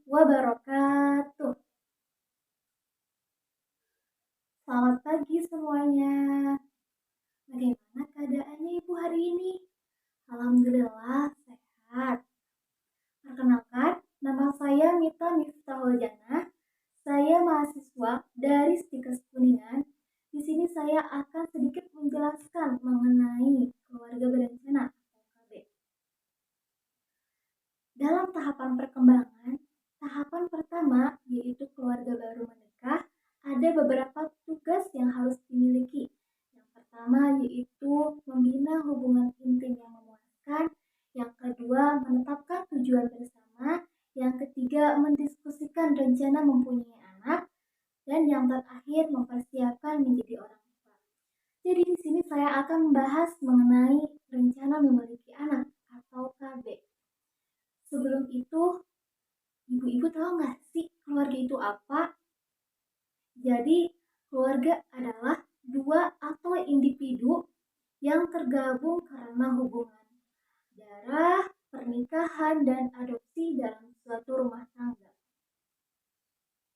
wabarakatuh. Selamat pagi semuanya. Bagaimana keadaannya Ibu hari ini? Alhamdulillah sehat. Perkenalkan, nama saya Mita Miftahul Jannah. Saya mahasiswa dari Stikes Kuningan. Di sini saya akan sedikit menjelaskan mengenai keluarga berencana atau KB. Dalam tahapan perkembangan, tahapan pertama yaitu keluarga baru menikah, ada beberapa tugas yang harus dimiliki. Yang pertama yaitu membina hubungan intim yang memuaskan, yang kedua menetapkan tujuan bersama, yang ketiga mendiskusikan rencana mempunyai anak, dan yang terakhir mempersiapkan menjadi orang tua. Jadi di sini saya akan membahas mengenai rencana memiliki anak atau KB. Sebelum itu, ibu-ibu tahu nggak sih keluarga itu apa? Jadi, keluarga adalah dua atau individu yang tergabung karena hubungan darah, pernikahan, dan adopsi dalam suatu rumah tangga.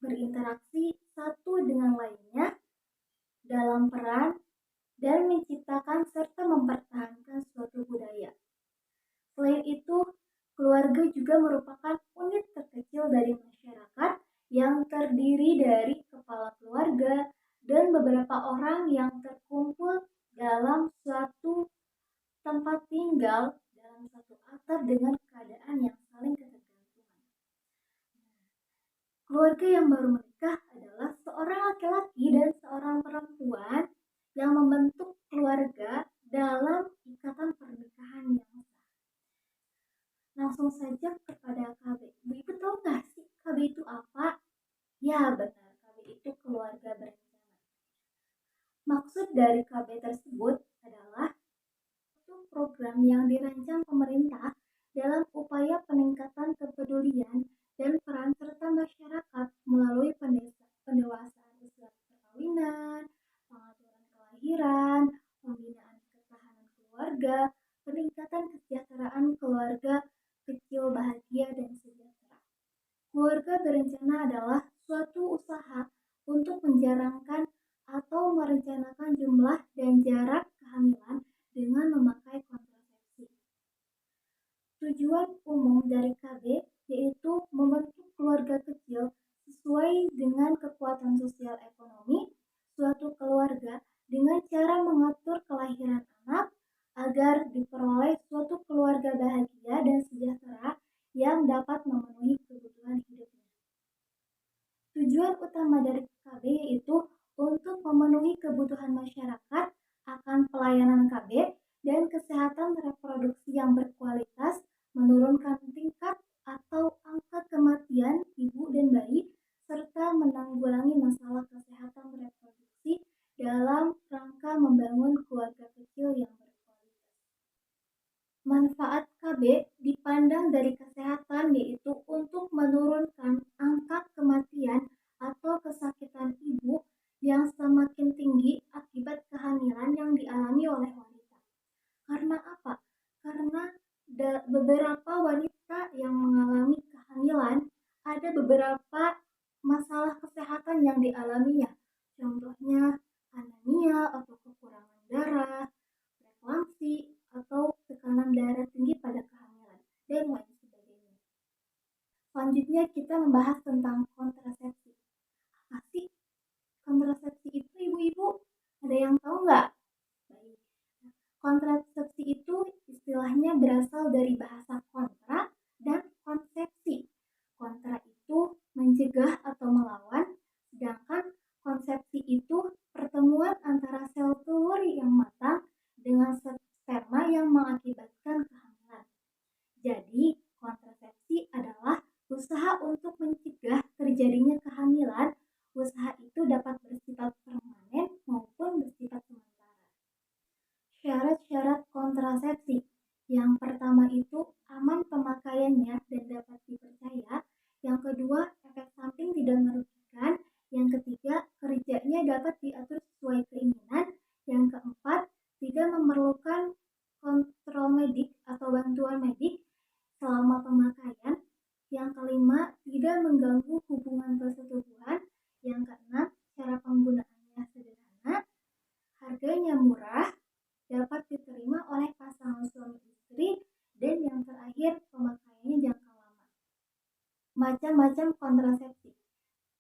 Berinteraksi satu dengan lainnya dalam peran dan menciptakan serta mempertahankan suatu budaya. Selain itu, keluarga juga merupakan unit terkecil dari masyarakat yang terdiri dari kepala keluarga dan beberapa orang yang terkumpul dalam suatu tempat tinggal dalam satu atap dengan keadaan yang saling ketergantungan. Keluarga yang baru menikah adalah seorang laki-laki dan seorang perempuan yang membentuk keluarga dalam ikatan pernikahan yang sah. Langsung saja kepada KB. Ibu tahu nggak sih KB itu apa? Ya benar, KB itu keluarga berencana. Maksud dari KB tersebut adalah suatu program yang dirancang pemerintah dalam upaya peningkatan kepedulian dan peran serta masyarakat melalui pendewasaan usia perkawinan, pengaturan kelahiran, pembinaan ketahanan keluarga, peningkatan kesejahteraan keluarga kecil bahagia dan sejahtera. Keluarga berencana adalah suatu usaha untuk menjarangkan atau merencanakan jumlah dan jarak kehamilan dengan memakai kontrasepsi. Tujuan umum dari KB yaitu membentuk keluarga kecil sesuai dengan kekuatan sosial ekonomi suatu keluarga dengan cara mengatur kelahiran anak agar diperoleh suatu keluarga bahagia dan sejahtera yang dapat memenuhi kebutuhan hidupnya. Tujuan utama dari KB yaitu untuk memenuhi kebutuhan masyarakat akan pelayanan KB dan kesehatan reproduksi yang berkualitas, menurunkan tingkat atau angka kematian ibu dan bayi, serta menanggulangi masalah kesehatan reproduksi dalam rangka membangun keluarga kecil yang berkualitas. Manfaat KB dipandang dari kesehatan yaitu untuk menurunkan angka kematian atau kesakitan ibu yang semakin tinggi akibat kehamilan yang dialami oleh wanita. Karena apa? Karena beberapa wanita yang mengalami kehamilan ada beberapa masalah kesehatan yang dialaminya. Contohnya anemia atau kekurangan darah, preeklamsi atau tekanan darah tinggi pada kehamilan, dan lain sebagainya. Selanjutnya kita membahas tentang kontrasepsi. Apa sih kontrasepsi itu ibu-ibu? Ada yang tahu nggak? Baik. Kontrasepsi itu istilahnya berasal dari bahasa kontra dan konsepsi. Kontra itu mencegah atau melawan, sedangkan konsepsi itu pertemuan antara sel telur yang matang dengan sperma yang mengakibatkan kehamilan. Jadi, kontrasepsi adalah usaha untuk mencegah terjadinya kehamilan. Usaha itu dapat bersifat permanen maupun bersifat sementara. Syarat-syarat kontrasepsi. Yang pertama itu aman pemakaiannya dan dapat dipercaya. Yang kedua, efek samping tidak merugikan. Yang ketiga, kerjanya dapat diatur sesuai keinginan. Yang keempat, tidak memerlukan kontrol medik atau bantuan medik selama pemakaian. Yang kelima, tidak mengganggu hubungan persetubuhan. Yang keenam, cara penggunaannya sederhana, harganya murah, dapat diterima oleh pasangan suami istri, dan yang terakhir pemakaiannya jangka lama. Macam-macam kontrasepsi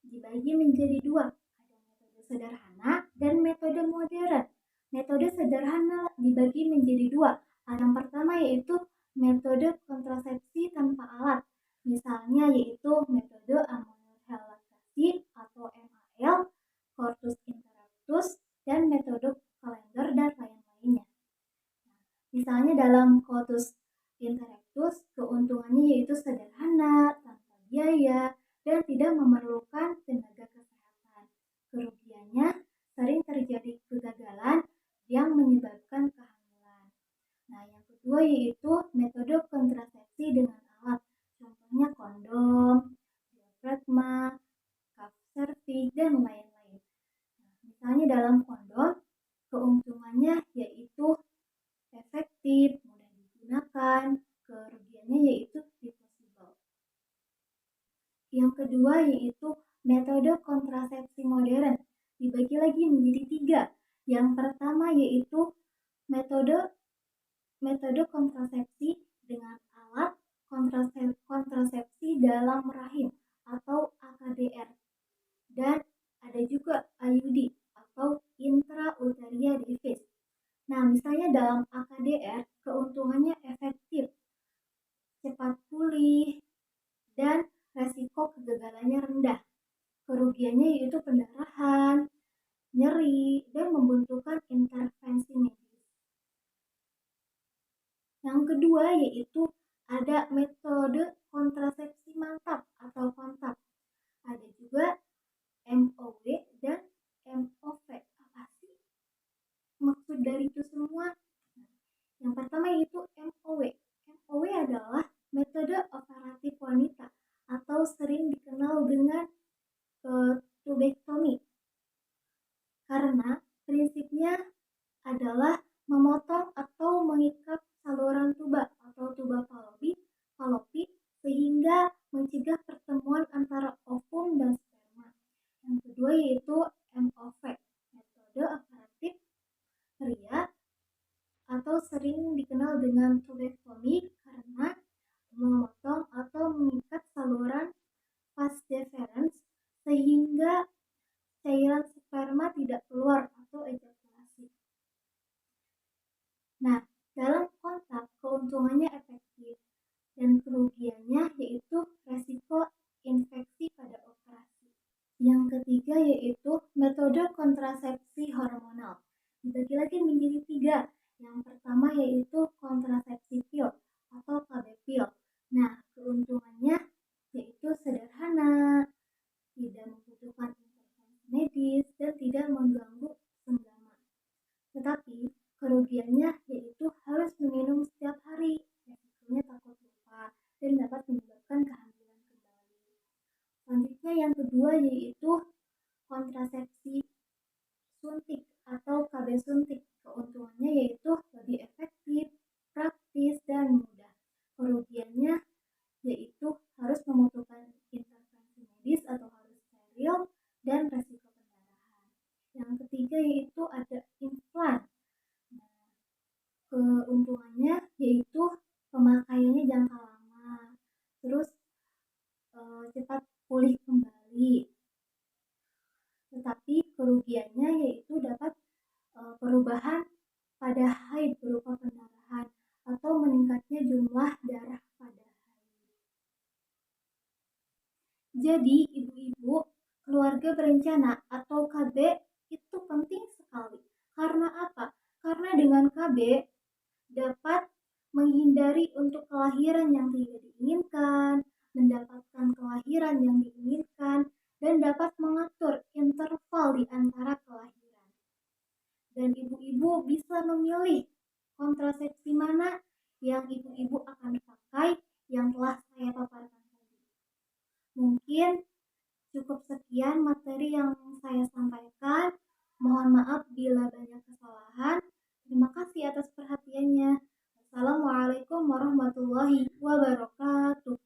dibagi menjadi dua, ada metode sederhana dan metode modern. Metode sederhana dibagi menjadi dua. Yang pertama yaitu metode kontrasepsi tanpa alat, misalnya yaitu metode ammonium halakrasi atau MHL, coitus interruptus, dan metode kalender dan lain-lainnya. Misalnya dalam coitus interruptus, keuntungannya yaitu sederhana, tanpa biaya, dan tidak memerlukan tenaga kesehatan. Kerugiannya sering terjadi kegagalan yang menyebabkan kehamilan. Nah, yang kedua yaitu metode kontrasepsi dengan alat, contohnya kondom, diafragma, cup cervix, dan lain-lain. Nah, misalnya dalam kondom, keuntungannya yaitu efektif, mudah digunakan, kerugiannya yaitu reversible. Yang kedua yaitu metode kontrasepsi modern, dibagi lagi menjadi tiga. Yang pertama yaitu metode kontrasepsi dengan alat kontrasepsi dalam rahim atau AKDR, dan ada juga IUD atau intrauterine device. Nah, misalnya dalam AKDR, keuntungannya efektif, cepat pulih, dan resiko kegagalannya rendah. Kerugiannya yaitu pendarahan, nyeri, dan membutuhkan intervensi medis. Yang kedua yaitu ada metode kontrasepsi mantap atau kontap. Ada juga MOW dan MOV. Apa sih maksud dari itu semua? Yang pertama yaitu MOW. MOW adalah metode operatif wanita atau sering dikenal dengan tubektomi, karena prinsipnya adalah memotong atau mengikat saluran tuba atau tuba falopi sehingga mencegah pertemuan antara ovum dan sperma. Yang kedua yaitu MOV, metode operatif pria atau sering dikenal dengan tubektomi karena memotong atau mengikat saluran vas deferens sehingga cairan sperma tidak keluar atau ejakulasi. Nah, dalam kontap keuntungannya efektif dan kerugiannya yaitu resiko infeksi pada operasi. Yang ketiga yaitu metode kontrasepsi hormonal, dibagi lagi menjadi tiga. Yang pertama yaitu kontrasepsi pil atau KB pil. Nah, keuntungannya yaitu sederhana, tidak membutuhkan intervensi medis, dan tidak mengganggu senggama. Tetapi kerugiannya yaitu harus meminum setiap hari, resikonya takut lupa, dan dapat menyebabkan kehamilan kembali. Selanjutnya yang kedua yaitu kontrasepsi suntik atau KB suntik. Keuntungannya yaitu lebih efektif, praktis, dan mudah. Kerugiannya yaitu harus membutuhkan intervensi medis atau harus steril dan resiko pendarahan. Yang ketiga yaitu ada implan. Nah, keuntungannya yaitu pemakaiannya jangka lama, terus cepat pulih kembali. Tetapi kerugiannya yaitu dapat perubahan pada haid berupa pendarahan atau meningkatnya jumlah darah pada haid. Jadi ibu-ibu keluarga berencana atau KB itu penting sekali. Karena apa? Karena dengan KB dapat menghindari untuk kelahiran yang tidak diinginkan, mendapatkan kelahiran yang diinginkan, dan dapat mengatur interval di antara kelahiran. Dan ibu-ibu bisa memilih kontrasepsi mana yang ibu-ibu akan pakai yang telah saya paparkan tadi. Mungkin cukup sekian materi yang saya sampaikan. Mohon maaf bila banyak kesalahan. Terima kasih atas perhatiannya. Assalamualaikum warahmatullahi wabarakatuh.